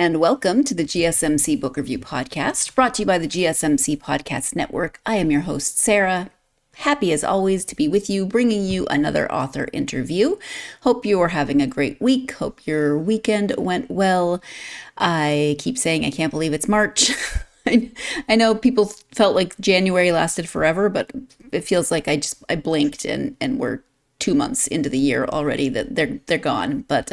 and welcome to the GSMC Book Review Podcast, brought to you by the GSMC Podcast Network. I am your host, Sarah. Happy as always to be with you, bringing you another author interview. Hope you are having a great week. Hope your weekend went well. I keep saying I can't believe it's March. I know people felt like January lasted forever, but it feels like I blinked and we're 2 months into the year already that they're gone. But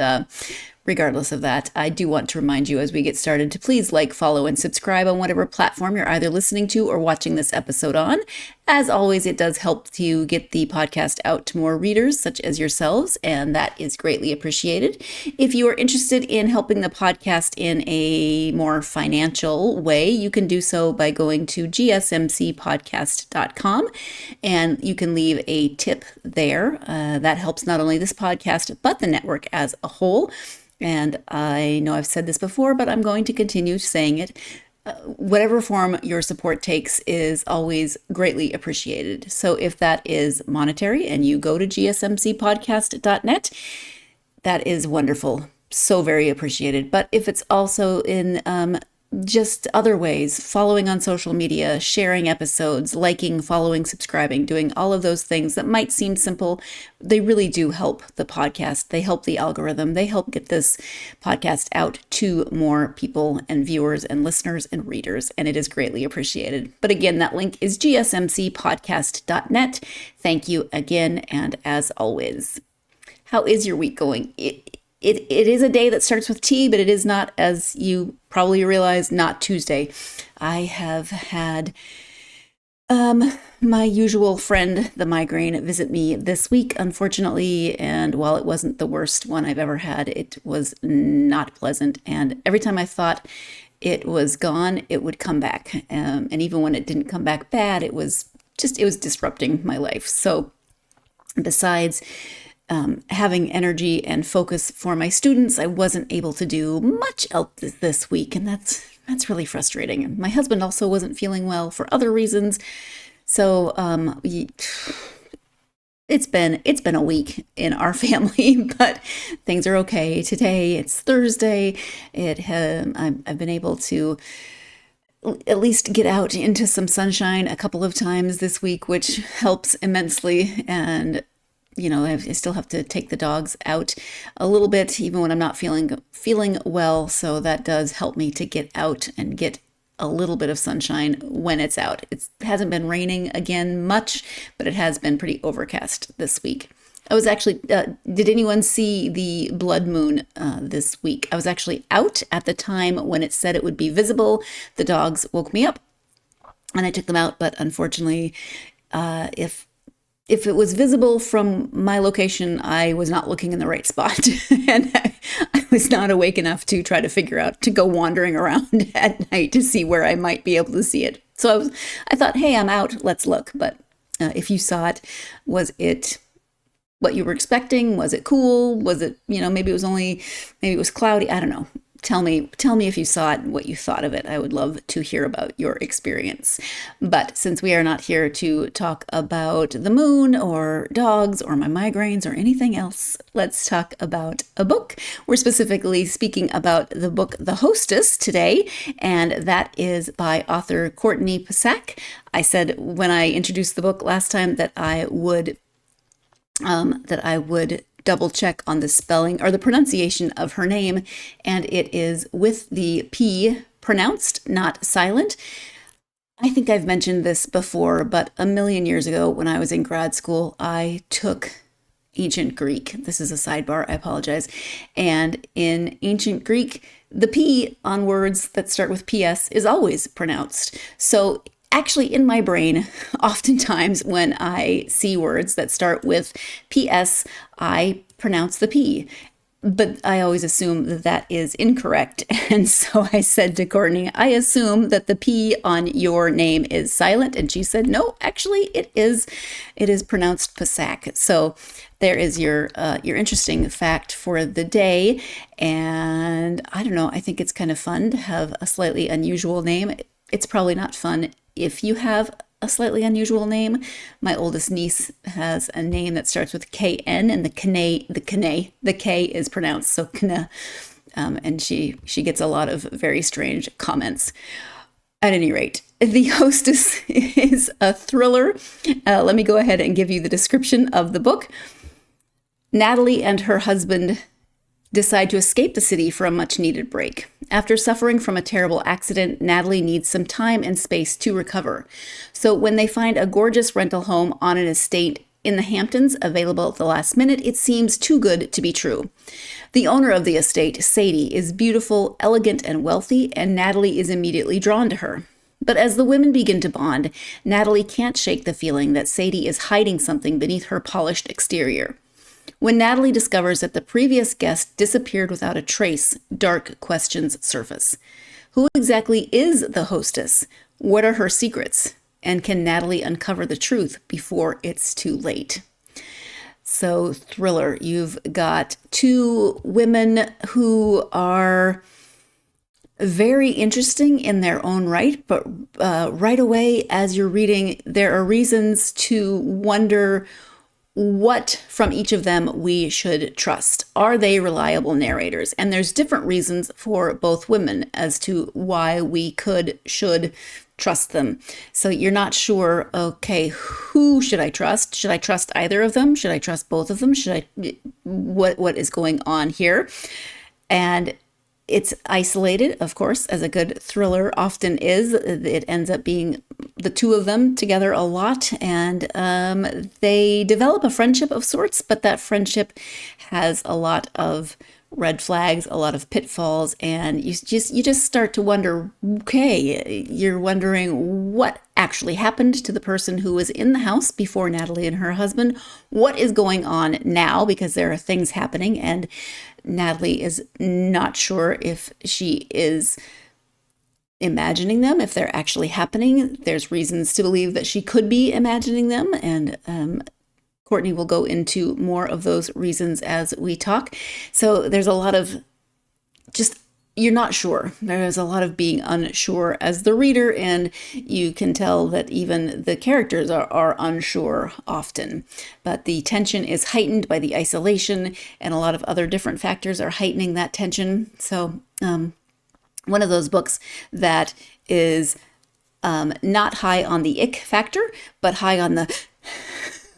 regardless of that, I do want to remind you as we get started to please like, follow, and subscribe on whatever platform you're either listening to or watching this episode on. As always, it does help to get the podcast out to more readers such as yourselves, and that is greatly appreciated. If you are interested in helping the podcast in a more financial way, you can do so by going to gsmcpodcast.com, and you can leave a tip there. That helps not only this podcast, but the network as a whole. And I know I've said this before, but I'm going to continue saying it. Whatever form your support takes is always greatly appreciated. So if that is monetary and you go to gsmcpodcast.net, that is wonderful. So very appreciated. But if it's also in just other ways, following on social media, sharing episodes, liking, following, subscribing, doing all of those things that might seem simple, they really do help the podcast. They help the algorithm. They help get this podcast out to more people and viewers and listeners and readers, and it is greatly appreciated. But again, that link is gsmcpodcast.net. Thank you again, and as always, how is your week going? It is a day that starts with T, but it is not, as you probably realize, not Tuesday. I have had my usual friend, the migraine, visit me this week, unfortunately, and while it wasn't the worst one I've ever had, it was not pleasant, and every time I thought it was gone, it would come back, and even when it didn't come back bad, it was disrupting my life. So besides having energy and focus for my students, I wasn't able to do much else this week, and that's really frustrating. My husband also wasn't feeling well for other reasons, so it's been a week in our family, but things are okay. Today it's Thursday. I've been able to at least get out into some sunshine a couple of times this week, which helps immensely, and I still have to take the dogs out a little bit, even when I'm not feeling well. So that does help me to get out and get a little bit of sunshine when it's out. It hasn't been raining again much, but it has been pretty overcast this week. I was actually, did anyone see the blood moon this week? I was actually out at the time when it said it would be visible. The dogs woke me up and I took them out, but unfortunately, if it was visible from my location, I was not looking in the right spot, and I was not awake enough to try to figure out to go wandering around at night to see where I might be able to see it. So I thought, hey, I'm out, let's look. But if you saw it, was it what you were expecting? Was it cool? Was it, maybe it was cloudy? I don't know. Tell me if you saw it and what you thought of it. I would love to hear about your experience. But since we are not here to talk about the moon or dogs or my migraines or anything else, let's talk about a book. We're specifically speaking about the book The Hostess today, and that is by author Courtney Psak. I said when I introduced the book last time that I would double check on the spelling or the pronunciation of her name, and it is with the P pronounced, not silent. I think I've mentioned this before, but a million years ago when I was in grad school, I took ancient Greek. This is a sidebar, I apologize. And in ancient Greek, the P on words that start with PS is always pronounced. So actually, in my brain, oftentimes when I see words that start with PS, I pronounce the P. But I always assume that is incorrect. And so I said to Courtney, I assume that the P on your name is silent. And she said, no, actually it is pronounced Psak. So there is your interesting fact for the day. And I don't know, I think it's kind of fun to have a slightly unusual name. It's probably not fun if you have a slightly unusual name. My oldest niece has a name that starts with KN, and the K is pronounced so Kna. and she gets a lot of very strange comments. At any rate, The Hostess is a thriller. Let me go ahead and give you the description of the book. Natalie and her husband decide to escape the city for a much-needed break. After suffering from a terrible accident, Natalie needs some time and space to recover. So when they find a gorgeous rental home on an estate in the Hamptons, available at the last minute, it seems too good to be true. The owner of the estate, Sadie, is beautiful, elegant, and wealthy, and Natalie is immediately drawn to her. But as the women begin to bond, Natalie can't shake the feeling that Sadie is hiding something beneath her polished exterior. When Natalie discovers that the previous guest disappeared without a trace, dark questions surface. Who exactly is the hostess? What are her secrets? And can Natalie uncover the truth before it's too late? So, thriller. You've got two women who are very interesting in their own right, but right away as you're reading, there are reasons to wonder what from each of them we should trust. Are they reliable narrators? And there's different reasons for both women as to why we should trust them. So you're not sure, okay, who should I trust? Should I trust either of them? Should I trust both of them? What is going on here? And it's isolated, of course, as a good thriller often is. It ends up being the two of them together a lot, and they develop a friendship of sorts, but that friendship has a lot of red flags, a lot of pitfalls, and you just start to wonder, okay, you're wondering what actually happened to the person who was in the house before Natalie and her husband. What is going on now? Because there are things happening, and Natalie is not sure if she is imagining them, if they're actually happening. There's reasons to believe that she could be imagining them, and Courtney will go into more of those reasons as we talk. So there's a lot of just, you're not sure. There's a lot of being unsure as the reader, and you can tell that even the characters are unsure often. But the tension is heightened by the isolation, and a lot of other different factors are heightening that tension. So one of those books that is not high on the ick factor, but high on the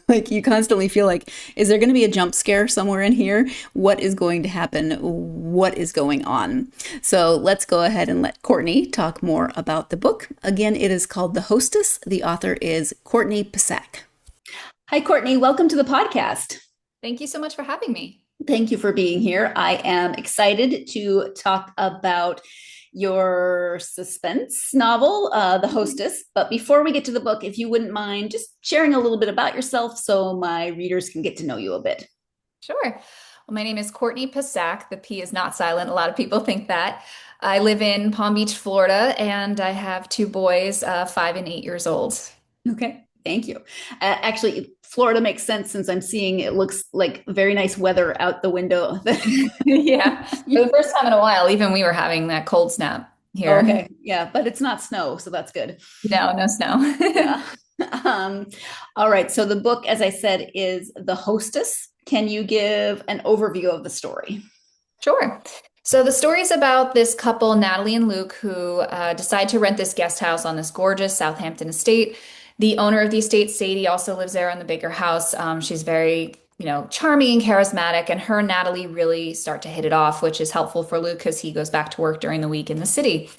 like, you constantly feel like, is there going to be a jump scare somewhere in here? What is going to happen? What is going on? So let's go ahead and let Courtney talk more about the book. Again, it is called The Hostess. The author is Courtney Psak. Hi, Courtney. Welcome to the podcast. Thank you so much for having me. Thank you for being here. I am excited to talk about your suspense novel, The Hostess. But before we get to the book, if you wouldn't mind just sharing a little bit about yourself so my readers can get to know you a bit. Sure. Well, my name is Courtney Psak. The P is not silent. A lot of people think that. I live in Palm Beach, Florida, and I have two boys, 5 and 8 years old. Okay. Thank you. Actually, Florida makes sense since I'm seeing it looks like very nice weather out the window. Yeah. For the first time in a while, even we were having that cold snap here. Okay. Yeah, but it's not snow, so that's good. No snow. Yeah. All right. So the book, as I said, is The Hostess. Can you give an overview of the story? Sure. So the story is about this couple, Natalie and Luke, who decide to rent this guest house on this gorgeous Southampton estate. The owner of the estate, Sadie, also lives there in the bigger house. She's very, charming and charismatic, and her and Natalie really start to hit it off, which is helpful for Luke because he goes back to work during the week in the city.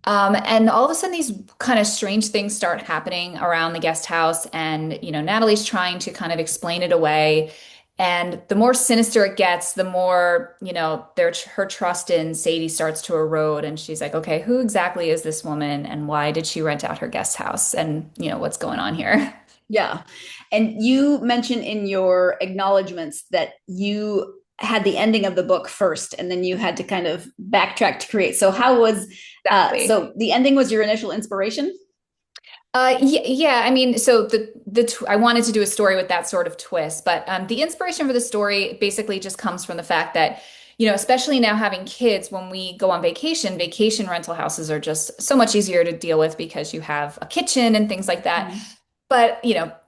And all of a sudden, these kind of strange things start happening around the guest house, and Natalie's trying to kind of explain it away. And the more sinister it gets, the more, her trust in Sadie starts to erode. And she's like, okay, who exactly is this woman? And why did she rent out her guest house? And, what's going on here? Yeah. And you mentioned in your acknowledgments that you had the ending of the book first, and then you had to kind of backtrack to create. So how was, Exactly. So the ending was your initial inspiration? Yeah. I mean, so I wanted to do a story with that sort of twist, but the inspiration for the story basically just comes from the fact that, especially now having kids, when we go on vacation rental houses are just so much easier to deal with because you have a kitchen and things like that. Mm-hmm. But,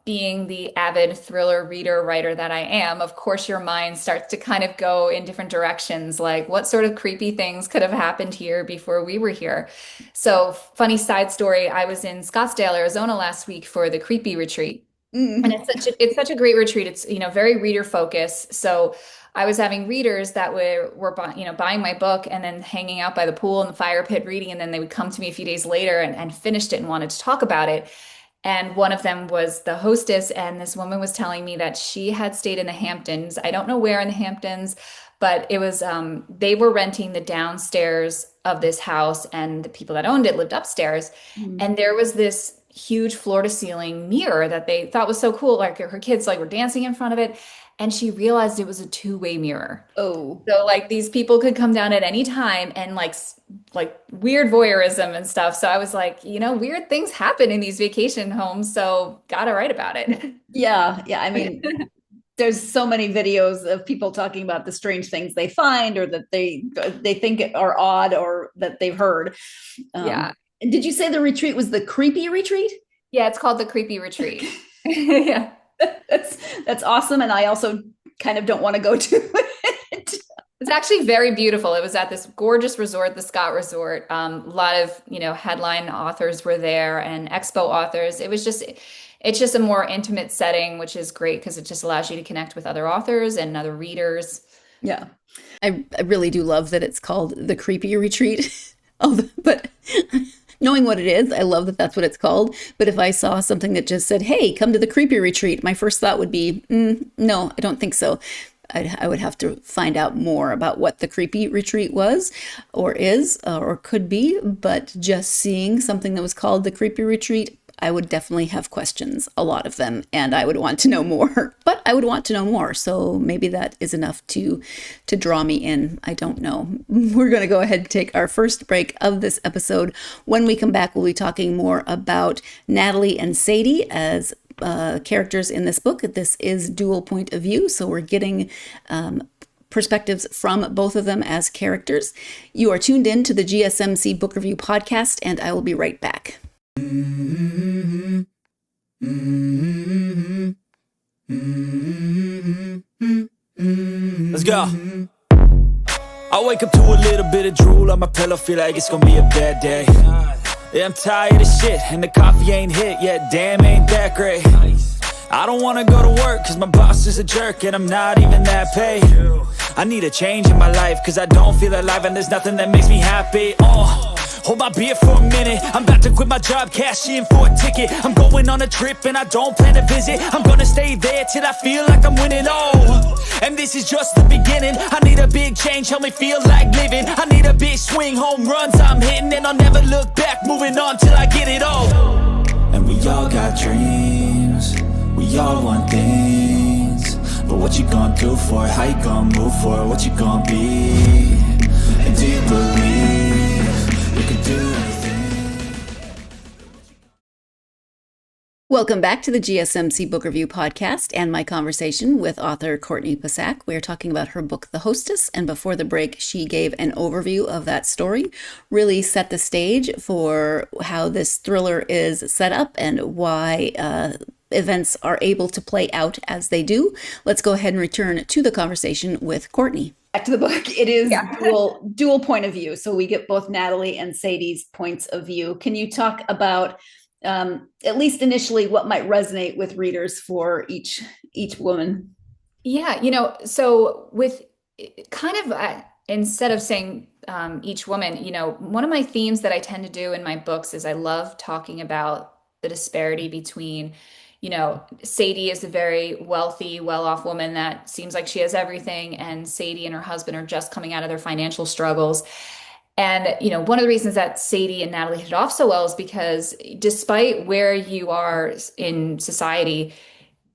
being the avid thriller reader writer that I am, of course, your mind starts to kind of go in different directions. Like, what sort of creepy things could have happened here before we were here? So, funny side story, I was in Scottsdale, Arizona last week for the creepy retreat. And Mm. it's such a great retreat. It's, very reader focused. So I was having readers that were buying my book and then hanging out by the pool and the fire pit reading, and then they would come to me a few days later and finished it and wanted to talk about it. And one of them was the hostess, and this woman was telling me that she had stayed in the Hamptons. I don't know where in the Hamptons, but it was they were renting the downstairs of this house, and the people that owned it lived upstairs. Mm. And there was this huge floor to ceiling mirror that they thought was so cool. Like her kids like were dancing in front of it, and she realized it was a two-way mirror. Oh, So like these people could come down at any time and like weird voyeurism and stuff. So I was like, weird things happen in these vacation homes, so gotta write about it. yeah. Yeah. I mean, there's so many videos of people talking about the strange things they find or that they think are odd or that they've heard. Yeah. And did you say the retreat was the creepy retreat? Yeah, it's called the Creepy Retreat. Yeah. That's awesome. And I also kind of don't want to go to it. It's actually very beautiful. It was at this gorgeous resort, the Scott Resort. A lot of, headline authors were there and expo authors. It's just a more intimate setting, which is great because it just allows you to connect with other authors and other readers. Yeah. I really do love that it's called the creepy retreat. But knowing what it is, I love that that's what it's called. But if I saw something that just said, hey, come to the creepy retreat, my first thought would be, no, I don't think so. I would have to find out more about what the creepy retreat was or is or could be. But just seeing something that was called the creepy retreat, I would definitely have questions, a lot of them, and I would want to know more. But I would want to know more, so maybe that is enough to draw me in. I don't know. We're going to go ahead and take our first break of this episode. When we come back, we'll be talking more about Natalie and Sadie as characters in this book. This is dual point of view, so we're getting perspectives from both of them as characters. You are tuned in to the GSMC Book Review Podcast, and I will be right back. Let's go. I wake up to a little bit of drool on my pillow, feel like it's gonna be a bad day. Yeah, I'm tired of shit, and the coffee ain't hit yet, damn, ain't that great. I don't wanna go to work, cause my boss is a jerk, and I'm not even that paid. I need a change in my life, cause I don't feel alive, and there's nothing that makes me happy. Hold my beer for a minute, I'm about to quit my job, cash in for a ticket. I'm going on a trip and I don't plan to visit. I'm gonna stay there till I feel like I'm winning, and this is just the beginning. I need a big change, help me feel like living. I need a big swing, home runs I'm hitting, and I'll never look back, moving on till I get it all. And we all got dreams, we all want things, but what you gonna do for it? How you gonna move for it? What you gonna be? And do you believe you can do anything? Welcome back to the GSMC Book Review Podcast and my conversation with author Courtney Psak. We are talking about her book, The Hostess, and before the break, she gave an overview of that story, really set the stage for how this thriller is set up and why events are able to play out as they do. Let's go ahead and return to the conversation with Courtney. Back to the book. It is dual point of view. So we get both Natalie and Sadie's points of view. Can you talk about, at least initially, what might resonate with readers for each woman? Yeah, so with kind of instead of saying each woman, one of my themes that I tend to do in my books is I love talking about the disparity between, Sadie is a very wealthy, well-off woman that seems like she has everything, and Sadie and her husband are just coming out of their financial struggles. And, one of the reasons that Sadie and Natalie hit it off so well is because despite where you are in society,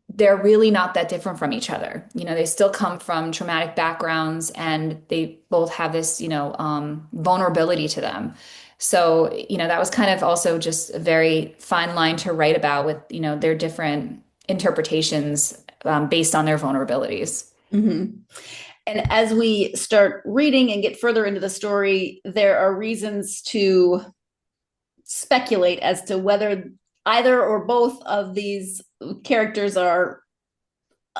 they're really not that different from each other. They still come from traumatic backgrounds, and they both have this, vulnerability to them. So, that was kind of also just a very fine line to write about with, their different interpretations based on their vulnerabilities. Mm-hmm. And as we start reading and get further into the story, there are reasons to speculate as to whether either or both of these characters are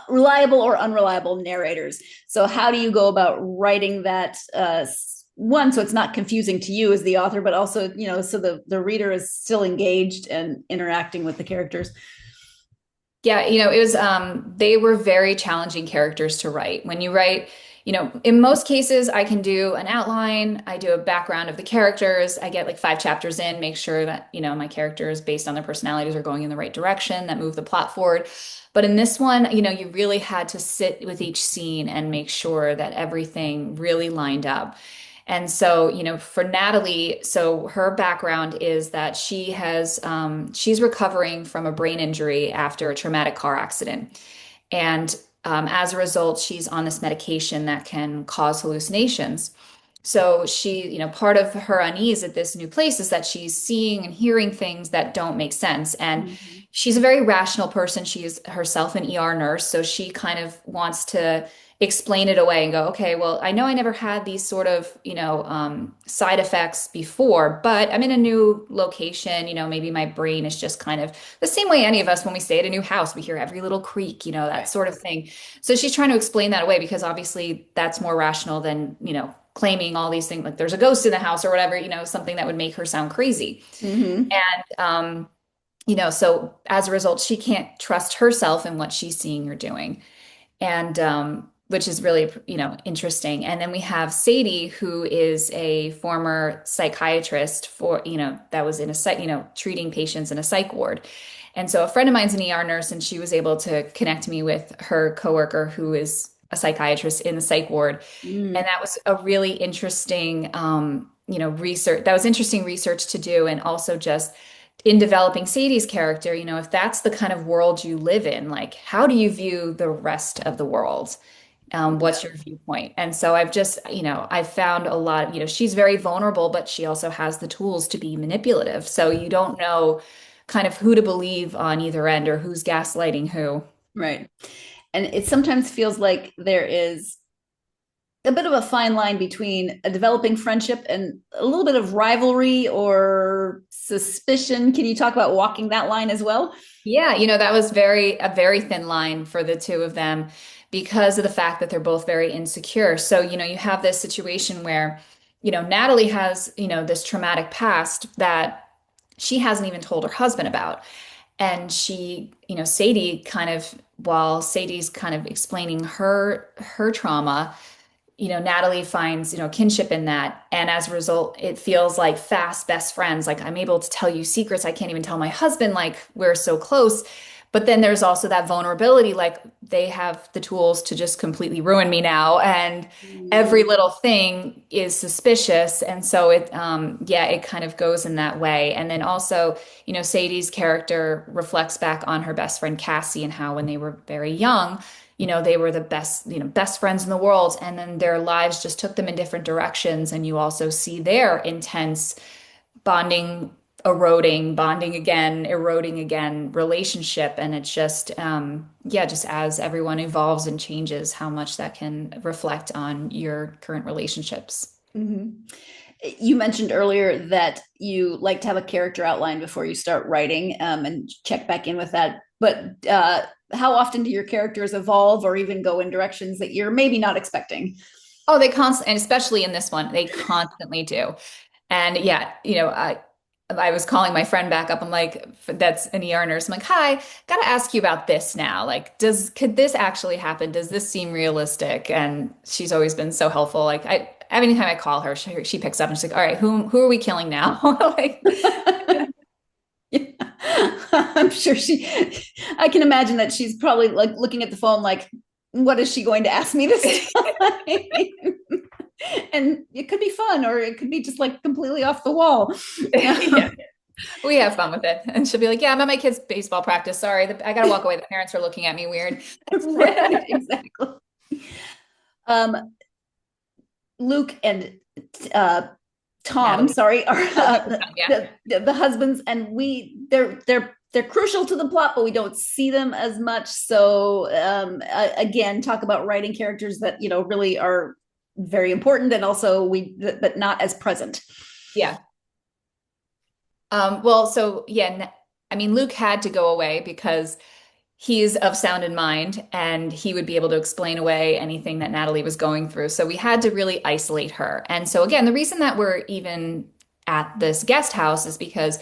reliable or unreliable narrators. So how do you go about writing that one, so it's not confusing to you as the author, but also, so the reader is still engaged and interacting with the characters? Yeah, it was they were very challenging characters to write. When you write, in most cases I can do an outline, I do a background of the characters, I get like 5 chapters in, make sure that, my characters based on their personalities are going in the right direction, that move the plot forward. But in this one, you really had to sit with each scene and make sure that everything really lined up. And so, for Natalie, so her background is that she's recovering from a brain injury after a traumatic car accident. And as a result, she's on this medication that can cause hallucinations. So part of her unease at this new place is that she's seeing and hearing things that don't make sense. And she's a very rational person. She's herself an ER nurse. So she kind of wants to explain it away and go, okay, well, I know I never had these sort of, side effects before, but I'm in a new location, maybe my brain is just kind of the same way any of us, when we stay at a new house, we hear every little creak, that sort of thing. So she's trying to explain that away because obviously that's more rational than, claiming all these things like there's a ghost in the house or whatever, something that would make her sound crazy. And, so as a result, she can't trust herself in what she's seeing or doing. And, which is really, interesting. And then we have Sadie, who is a former psychiatrist that was in a psych, treating patients in a psych ward. And so a friend of mine's an ER nurse, and she was able to connect me with her coworker who is a psychiatrist in the psych ward. And that was a really interesting, research. That was interesting research to do. And also just in developing Sadie's character, if that's the kind of world you live in, like, how do you view the rest of the world? What's your viewpoint? And so I've just, I've found a lot, she's very vulnerable, but she also has the tools to be manipulative. So you don't know kind of who to believe on either end or who's gaslighting who. Right. And it sometimes feels like there is a bit of a fine line between a developing friendship and a little bit of rivalry or suspicion. Can you talk about walking that line as well? Yeah, that was a very thin line for the two of them because of the fact that they're both very insecure. So, you have this situation where, Natalie has, this traumatic past that she hasn't even told her husband about. And Sadie while Sadie's kind of explaining her trauma, Natalie finds, kinship in that. And as a result, it feels like fast best friends. Like, I'm able to tell you secrets I can't even tell my husband, like we're so close. But then there's also that vulnerability, like they have the tools to just completely ruin me now. And every little thing is suspicious. And so it kind of goes in that way. And then also, Sadie's character reflects back on her best friend, Cassie, and how when they were very young, they were the best friends in the world. And then their lives just took them in different directions. And you also see their intense bonding, bonding again, eroding again relationship. And it's just, just as everyone evolves and changes, how much that can reflect on your current relationships. You mentioned earlier that you like to have a character outline before you start writing, and check back in with that. But how often do your characters evolve or even go in directions that you're maybe not expecting? Oh, they constantly, and especially in this one, they constantly do. And yeah, I was calling my friend back up. I'm like, that's an ER nurse. I'm like, hi, got to ask you about this now. Like, could this actually happen? Does this seem realistic? And she's always been so helpful. Like, anytime I call her, she picks up and she's like, all right, who are we killing now? Like, yeah. I'm sure I can imagine that she's probably like looking at the phone, like, what is she going to ask me this time? And it could be fun, or it could be just like completely off the wall. Yeah. We have fun with it. And she'll be like, yeah, I'm at my kid's baseball practice. Sorry, I got to walk away. The parents are looking at me weird. Right, exactly. Luke and Tom, sorry, are the husbands, and they're crucial to the plot, but we don't see them as much. So again, talk about writing characters that really are very important, and also but not as present. Yeah. Well, so yeah, I mean, Luke had to go away because he's of sound in mind and he would be able to explain away anything that Natalie was going through. So we had to really isolate her. And so, again, the reason that we're even at this guest house is because,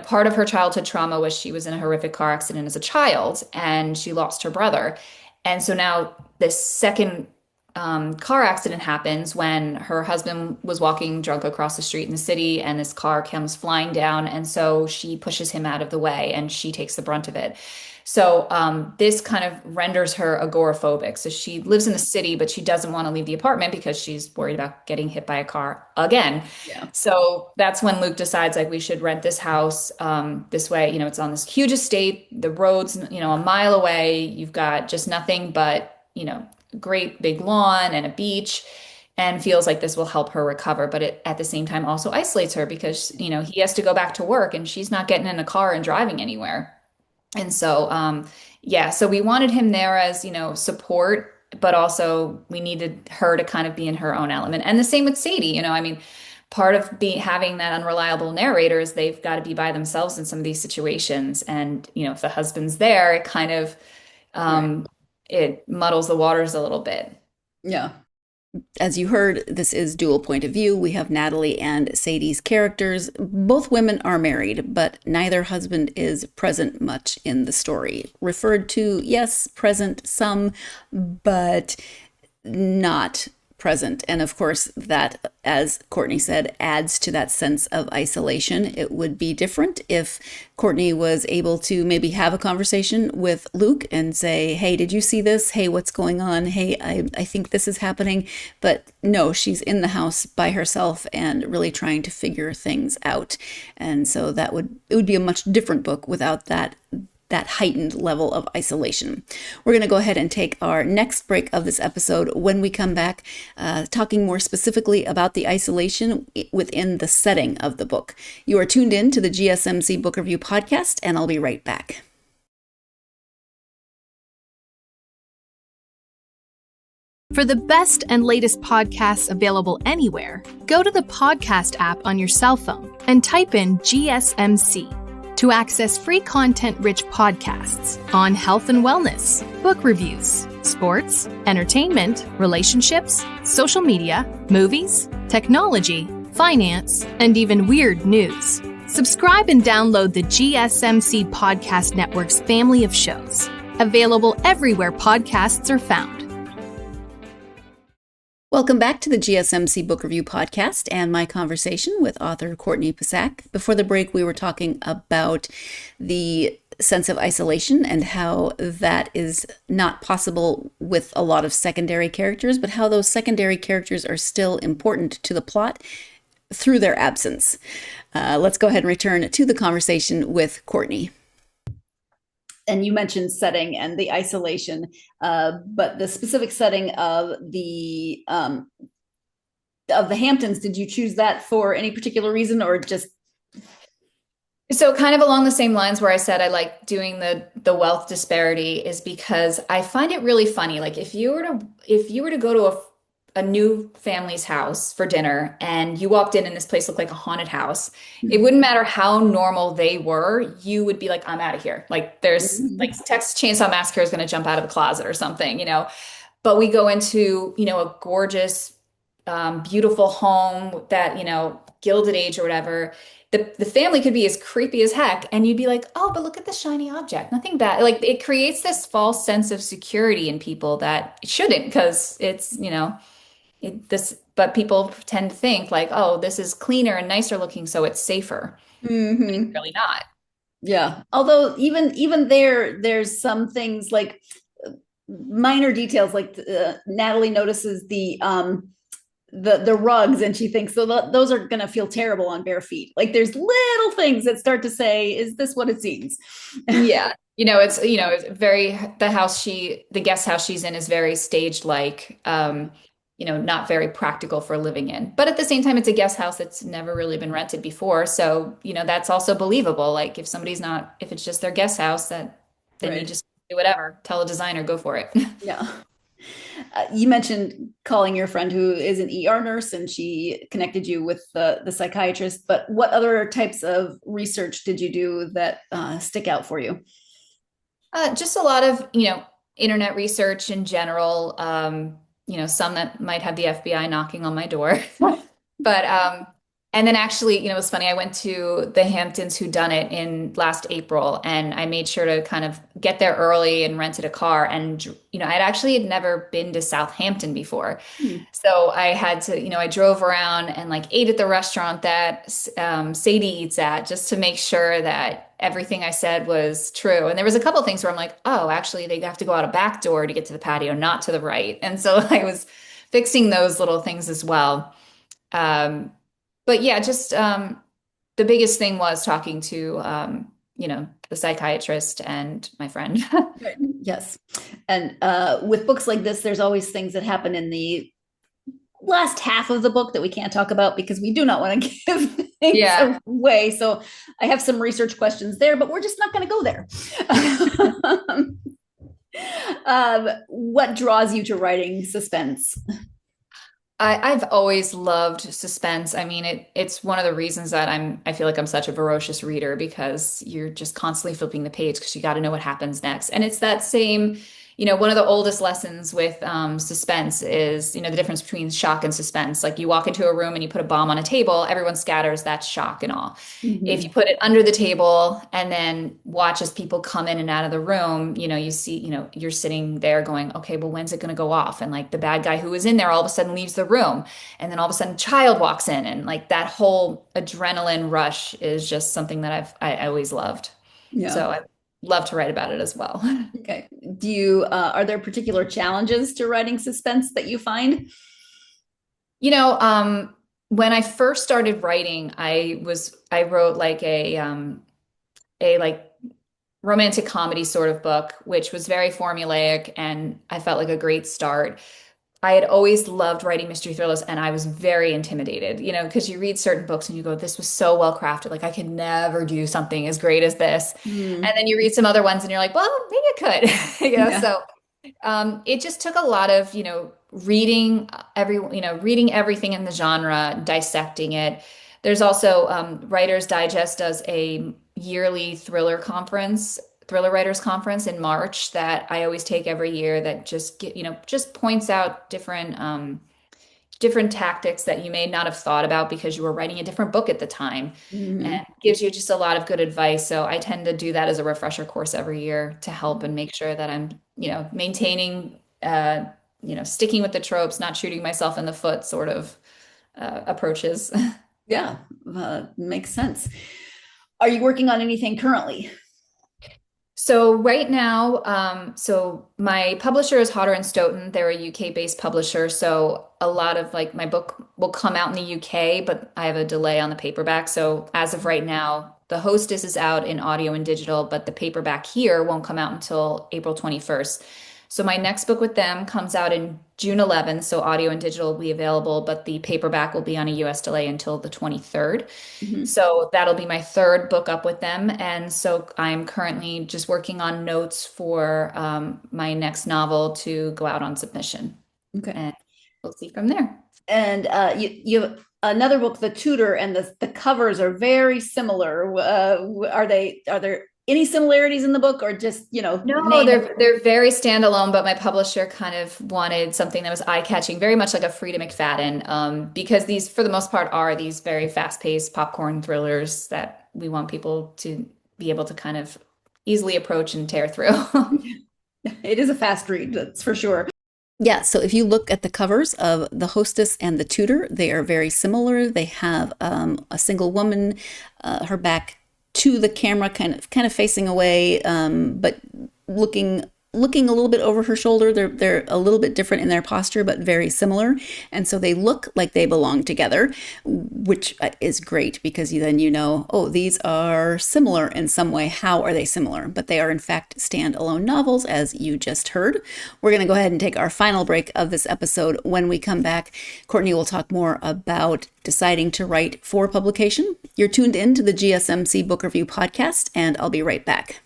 part of her childhood trauma was she was in a horrific car accident as a child and she lost her brother. And so now this second car accident happens when her husband was walking drunk across the street in the city and this car comes flying down. And so she pushes him out of the way and she takes the brunt of it. So this kind of renders her agoraphobic. So she lives in the city, but she doesn't want to leave the apartment because she's worried about getting hit by a car again. Yeah. So that's when Luke decides like we should rent this house this way. It's on this huge estate, the road's, a mile away. You've got just nothing but, great big lawn and a beach and feels like this will help her recover. But it at the same time also isolates her because, he has to go back to work and she's not getting in a car and driving anywhere. And so, yeah, so we wanted him there as, support, but also we needed her to kind of be in her own element. And the same with Sadie, I mean, part of having that unreliable narrator is they've got to be by themselves in some of these situations. And, if the husband's there, it kind of, Right. it muddles the waters a little bit. Yeah. As you heard, this is dual point of view. We have Natalie and Sadie's characters. Both women are married, but neither husband is present much in the story. Referred to, yes, present some, but not present. And of course, that, as Courtney said, adds to that sense of isolation. It would be different if Courtney was able to maybe have a conversation with Luke and say, hey, did you see this? Hey, what's going on? Hey, I think this is happening. But no, she's in the house by herself and really trying to figure things out. And so it would be a much different book without that heightened level of isolation. We're going to go ahead and take our next break of this episode. When we come back, talking more specifically about the isolation within the setting of the book. You are tuned in to the GSMC Book Review Podcast, and I'll be right back. For the best and latest podcasts available anywhere, go to the podcast app on your cell phone and type in GSMC. To access free content-rich podcasts on health and wellness, book reviews, sports, entertainment, relationships, social media, movies, technology, finance, and even weird news. Subscribe and download the GSMC Podcast Network's family of shows, available everywhere podcasts are found. Welcome back to the GSMC Book Review Podcast and my conversation with author Courtney Psak. Before the break, we were talking about the sense of isolation and how that is not possible with a lot of secondary characters, but how those secondary characters are still important to the plot through their absence. Let's go ahead and return to the conversation with Courtney. And you mentioned setting and the isolation, but the specific setting of the Hamptons, did you choose that for any particular reason or just? So kind of along the same lines where I said I like doing the wealth disparity is because I find it really funny. Like if you were to go to a new family's house for dinner and you walked in and this place looked like a haunted house, it wouldn't matter how normal they were, you would be like, I'm out of here. Like there's like Texas Chainsaw Massacre is going to jump out of the closet or something, but we go into, a gorgeous, beautiful home that, Gilded Age or whatever. The family could be as creepy as heck and you'd be like, oh, but look at this shiny object, nothing bad. Like it creates this false sense of security in people that it shouldn't, because it's, but people tend to think like, oh, this is cleaner and nicer looking, so it's safer. Mm-hmm. It's really not. Yeah. Although even there's some things like minor details, like Natalie notices the rugs and she thinks those are going to feel terrible on bare feet. Like there's little things that start to say, is this what it seems? Yeah. It's very, the guest house she's in is very staged, like, not very practical for living in. But at the same time, it's a guest house that's never really been rented before. So, that's also believable. Like if it's just their guest house, then Right. you just do whatever, tell a designer, go for it. Yeah. You mentioned calling your friend who is an ER nurse and she connected you with the psychiatrist, but what other types of research did you do that stick out for you? Just a lot of, internet research in general. Some that might have the FBI knocking on my door. But and then actually, it was funny. I went to the Hamptons Who Done It in last April, and I made sure to kind of get there early and rented a car. And I'd actually had never been to Southampton before, Hmm. so I had to, I drove around and like ate at the restaurant that Sadie eats at, just to make sure that everything I said was true. And there was a couple of things where I'm like, oh, actually, they have to go out a back door to get to the patio, not to the right. And so I was fixing those little things as well. Um, but yeah, just the biggest thing was talking to the psychiatrist and my friend. Right. Yes. And with books like this, there's always things that happen in the last half of the book that we can't talk about because we do not want to give things Yeah. away. So I have some research questions there, but we're just not going to go there. What draws you to writing suspense? I've always loved suspense. I mean, it's one of the reasons that I feel like I'm such a voracious reader, because you're just constantly flipping the page because you got to know what happens next. And it's that same, one of the oldest lessons with suspense is, the difference between shock and suspense. Like you walk into a room and you put a bomb on a table, everyone scatters, that's shock and awe. If you Mhm. put it under the table and then watch as people come in and out of the room, you see, you're sitting there going, okay, well, when's it going to go off? And like the bad guy who was in there all of a sudden leaves the room. And then all of a sudden a child walks in, and like that whole adrenaline rush is just something that I always loved. Yeah. So I love to write about it as well. Okay. Do you, are there particular challenges to writing suspense that you find? When I first started writing, I wrote like a like romantic comedy sort of book, which was very formulaic and I felt like a great start. I had always loved writing mystery thrillers, and I was very intimidated, because you read certain books and you go, this was so well crafted. Like I could never do something as great as this. And Mm, then you read some other ones and you're like, well, maybe I could, yeah. so it just took a lot of, reading everything in the genre, dissecting it. There's also Writers Digest does a yearly thriller writers conference in March that I always take every year, that just points out different tactics that you may not have thought about because you were writing a different book at the time, and Mhm. gives you just a lot of good advice. So I tend to do that as a refresher course every year to help and make sure that I'm, maintaining, sticking with the tropes, not shooting myself in the foot sort of approaches. Yeah. Makes sense. Are you working on anything currently? So right now, so my publisher is Hodder and Stoughton. They're a UK-based publisher. So a lot of like my book will come out in the UK, but I have a delay on the paperback. So as of right now, the Hostess is out in audio and digital, but the paperback here won't come out until April 21st. So my next book with them comes out in June 11th. So audio and digital will be available, but the paperback will be on a US delay until the 23rd. Mhm. So that'll be my third book up with them. And so I'm currently just working on notes for my next novel to go out on submission. Okay. And we'll see from there. And you have another book, The Tutor, and the covers are very similar. Are there any similarities in the book, or just No, name? they're very standalone, but my publisher kind of wanted something that was eye-catching, very much like a Frida McFadden, because these, for the most part, are these very fast-paced popcorn thrillers that we want people to be able to kind of easily approach and tear through. It is a fast read, that's for sure. Yeah, so if you look at the covers of The Hostess and The Tutor, they are very similar. They have a single woman, her back to the camera, kind of facing away, but looking a little bit over her shoulder. They're a little bit different in their posture, but very similar, and so they look like they belong together, which is great because then oh, these are similar in some way. How are they similar? But they are in fact standalone novels, as you just heard. We're going to go ahead and take our final break of this episode. When we come back, Courtney will talk more about deciding to write for publication. You're tuned in to the GSMC Book Review Podcast, and I'll be right back.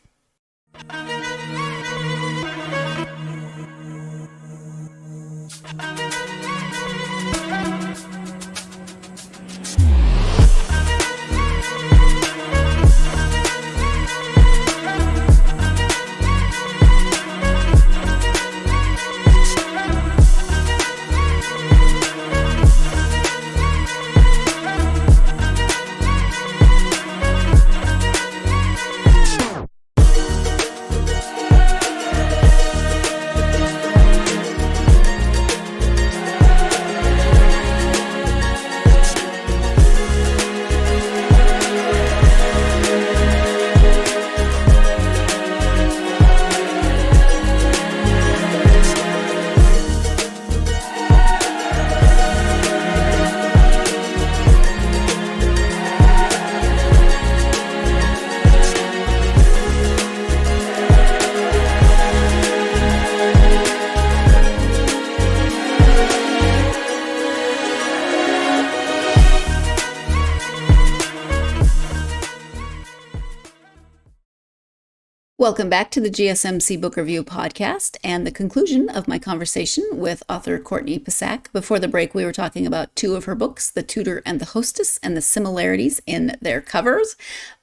Welcome back to the GSMC Book Review Podcast and the conclusion of my conversation with author Courtney Psak. Before the break, we were talking about two of her books, The Tutor and the Hostess, and the similarities in their covers.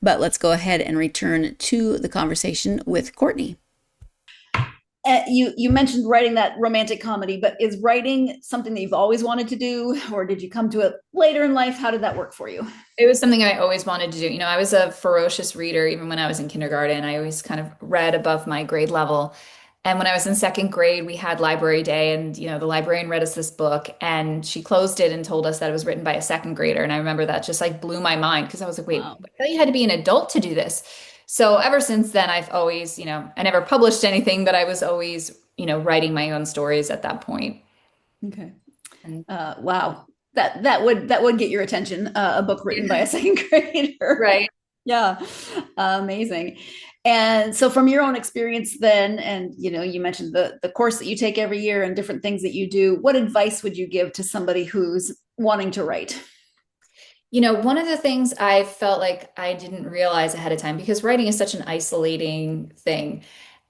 But let's go ahead and return to the conversation with Courtney. You mentioned writing that romantic comedy, but is writing something that you've always wanted to do, or did you come to it later in life? How did that work for you? It was something I always wanted to do. You know, I was a ferocious reader even when I was in kindergarten. I always kind of read above my grade level. And when I was in second grade, we had library day, and you know, the librarian read us this book, and she closed it and told us that it was written by a second grader. And I remember that just like blew my mind because I was like, wait, Wow. I thought you had to be an adult to do this. So ever since then, I've always, I never published anything, but I was always, writing my own stories at that point. Okay. And Wow. That would get your attention, a book written by a second grader. right. Yeah. Amazing. And so from your own experience then, and you mentioned the course that you take every year and different things that you do, what advice would you give to somebody who's wanting to write? One of the things I felt like I didn't realize ahead of time, because writing is such an isolating thing,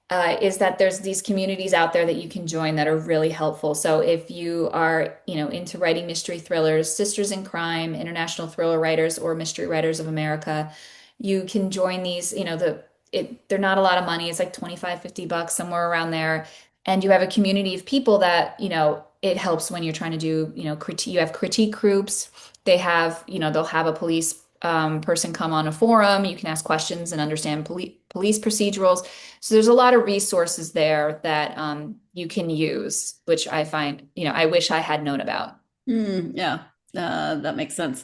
is that there's these communities out there that you can join that are really helpful. So if you are, into writing mystery thrillers, Sisters in Crime, International Thriller Writers, or Mystery Writers of America, you can join these, they're not a lot of money. It's like 25, $50, somewhere around there. And you have a community of people that, it helps when you're trying to do, critique. You have critique groups. They have, they'll have a police person come on a forum. You can ask questions and understand police procedurals. So there's a lot of resources there that you can use, which I find, I wish I had known about. Yeah, that makes sense.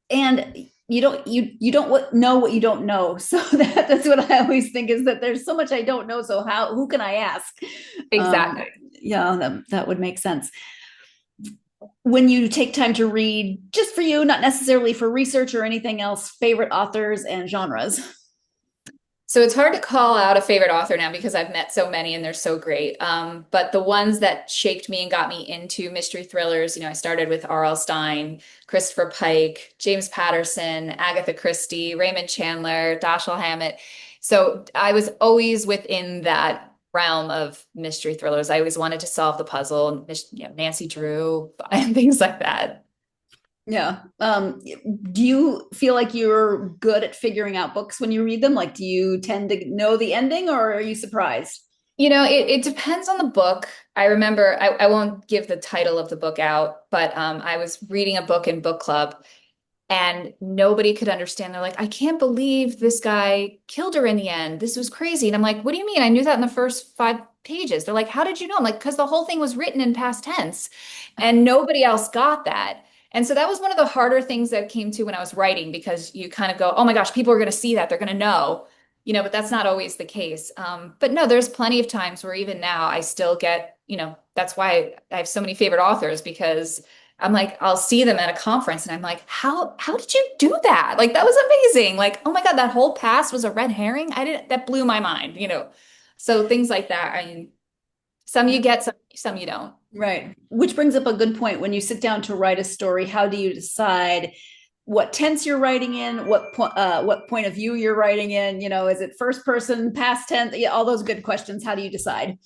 And you don't know what you don't know. So that's what I always think, is that there's so much I don't know. So who can I ask? Exactly. Yeah, that would make sense. When you take time to read, just for you, not necessarily for research or anything else, favorite authors and genres? So it's hard to call out a favorite author now because I've met so many and they're so great. But the ones that shaped me and got me into mystery thrillers, I started with R.L. Stine, Christopher Pike, James Patterson, Agatha Christie, Raymond Chandler, Dashiell Hammett. So I was always within that realm of mystery thrillers. I always wanted to solve the puzzle, Nancy Drew and things like that. Yeah. Do you feel like you're good at figuring out books when you read them? Like, do you tend to know the ending, or are you surprised? It depends on the book. I remember, I won't give the title of the book out, but I was reading a book in book club and nobody could understand. They're like, I can't believe this guy killed her in the end. This was crazy. And I'm like, what do you mean? I knew that in the first 5 pages. They're like, how did you know? I'm like, because the whole thing was written in past tense and nobody else got that. And so that was one of the harder things that came to when I was writing, because you kind of go, oh my gosh, people are going to see that. They're going to know, but that's not always the case. But no, there's plenty of times where even now I still get, that's why I have so many favorite authors, because I'm like, I'll see them at a conference and I'm like, how did you do that? Like, that was amazing. Like, oh my God, that whole past was a red herring. That blew my mind, So things like that. I mean, some you get, some you don't. Right. Which brings up a good point. When you sit down to write a story, how do you decide what tense you're writing in, what point of view you're writing in? Is it first person, past tense? Yeah, all those good questions. How do you decide?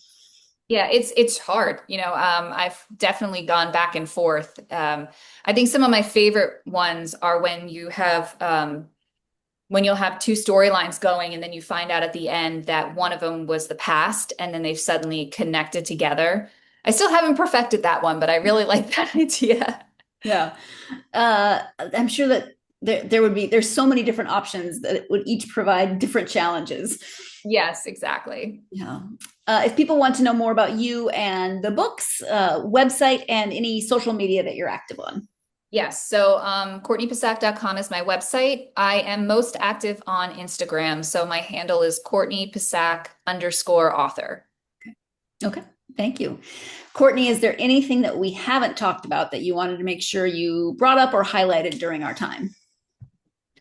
Yeah, it's hard. I've definitely gone back and forth. I think some of my favorite ones are when you'll have two storylines going and then you find out at the end that one of them was the past and then they've suddenly connected together. I still haven't perfected that one, but I really like that idea. Yeah. I'm sure that there's so many different options that it would each provide different challenges. Yes, exactly. Yeah. If people want to know more about you and the books, website, and any social media that you're active on. Yes. So CourtneyPsak.com is my website. I am most active on Instagram. So my handle is Courtney Psak _author. Okay. Thank you. Courtney, is there anything that we haven't talked about that you wanted to make sure you brought up or highlighted during our time?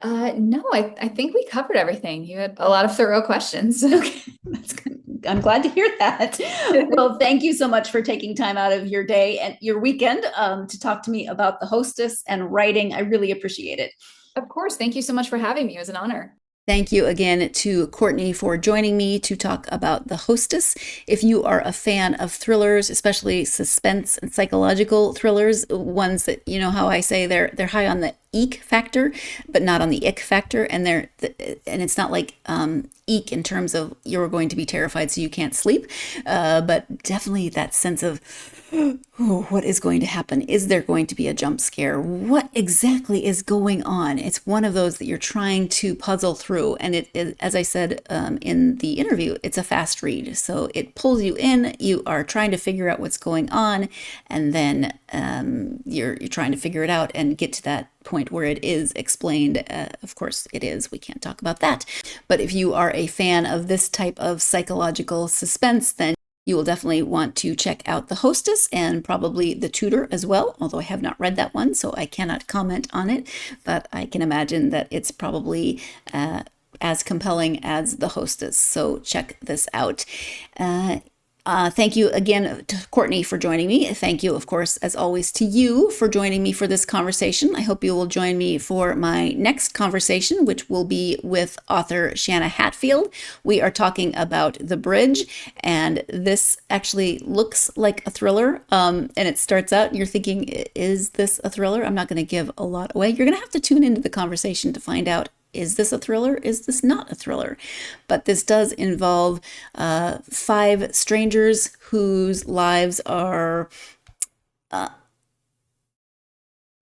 No, I think we covered everything. You had a lot of thorough questions. Okay, that's good. I'm glad to hear that. Well, thank you so much for taking time out of your day and your weekend to talk to me about the Hostess and writing. I really appreciate it. Of course. Thank you so much for having me. It was an honor. Thank you again to Courtney for joining me to talk about The Hostess. If you are a fan of thrillers, especially suspense and psychological thrillers, ones that, you know how I say they're high on the eek factor, but not on the ick factor, and it's not like eek in terms of you're going to be terrified so you can't sleep, but definitely that sense of what is going to happen? Is there going to be a jump scare? What exactly is going on? It's one of those that you're trying to puzzle through. And it is, as I said in the interview, it's a fast read. So it pulls you in. You are trying to figure out what's going on. And then you're trying to figure it out and get to that point where it is explained. Of course, it is. We can't talk about that. But if you are a fan of this type of psychological suspense, then you will definitely want to check out The Hostess and probably The Tutor as well, although I have not read that one, so I cannot comment on it, but I can imagine that it's probably as compelling as The Hostess, so check this out. Thank you again to Courtney for joining me. Thank you, of course, as always, to you for joining me for this conversation. I hope you will join me for my next conversation, which will be with author Shanna Hatfield. We are talking about The Bridge, and this actually looks like a thriller. And it starts out, and you're thinking, is this a thriller? I'm not going to give a lot away. You're going to have to tune into the conversation to find out. Is this a thriller? Is this not a thriller? But this does involve 5 strangers whose lives are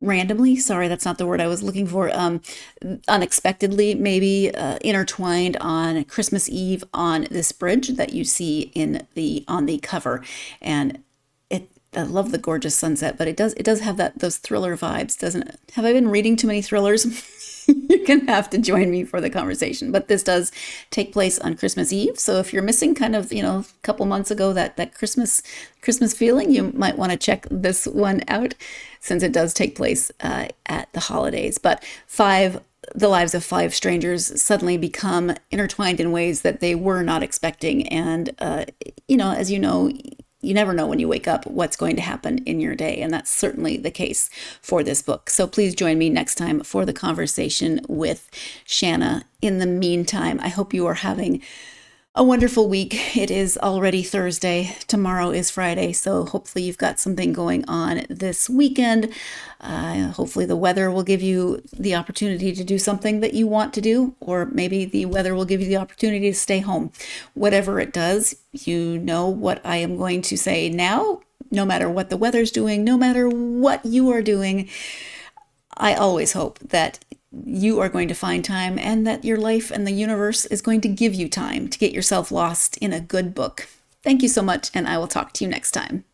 randomly, sorry, that's not the word I was looking for, unexpectedly maybe intertwined on Christmas Eve on this bridge that you see on the cover. And I love the gorgeous sunset, but it does have those thriller vibes, doesn't it? Have I been reading too many thrillers? You're going to have to join me for the conversation. But this does take place on Christmas Eve. So if you're missing kind of, a couple months ago, that Christmas feeling, you might want to check this one out since it does take place at the holidays. But the lives of 5 strangers suddenly become intertwined in ways that they were not expecting. And, as you know, you never know when you wake up what's going to happen in your day. And that's certainly the case for this book. So please join me next time for the conversation with Shanna. In the meantime, I hope you are having a wonderful week. It is already Thursday. Tomorrow is Friday. So hopefully you've got something going on this weekend. Hopefully the weather will give you the opportunity to do something that you want to do, or maybe the weather will give you the opportunity to stay home. Whatever it does, you know what I am going to say now. No matter what the weather's doing, no matter what you are doing, I always hope that you are going to find time and that your life and the universe is going to give you time to get yourself lost in a good book. Thank you so much, and I will talk to you next time.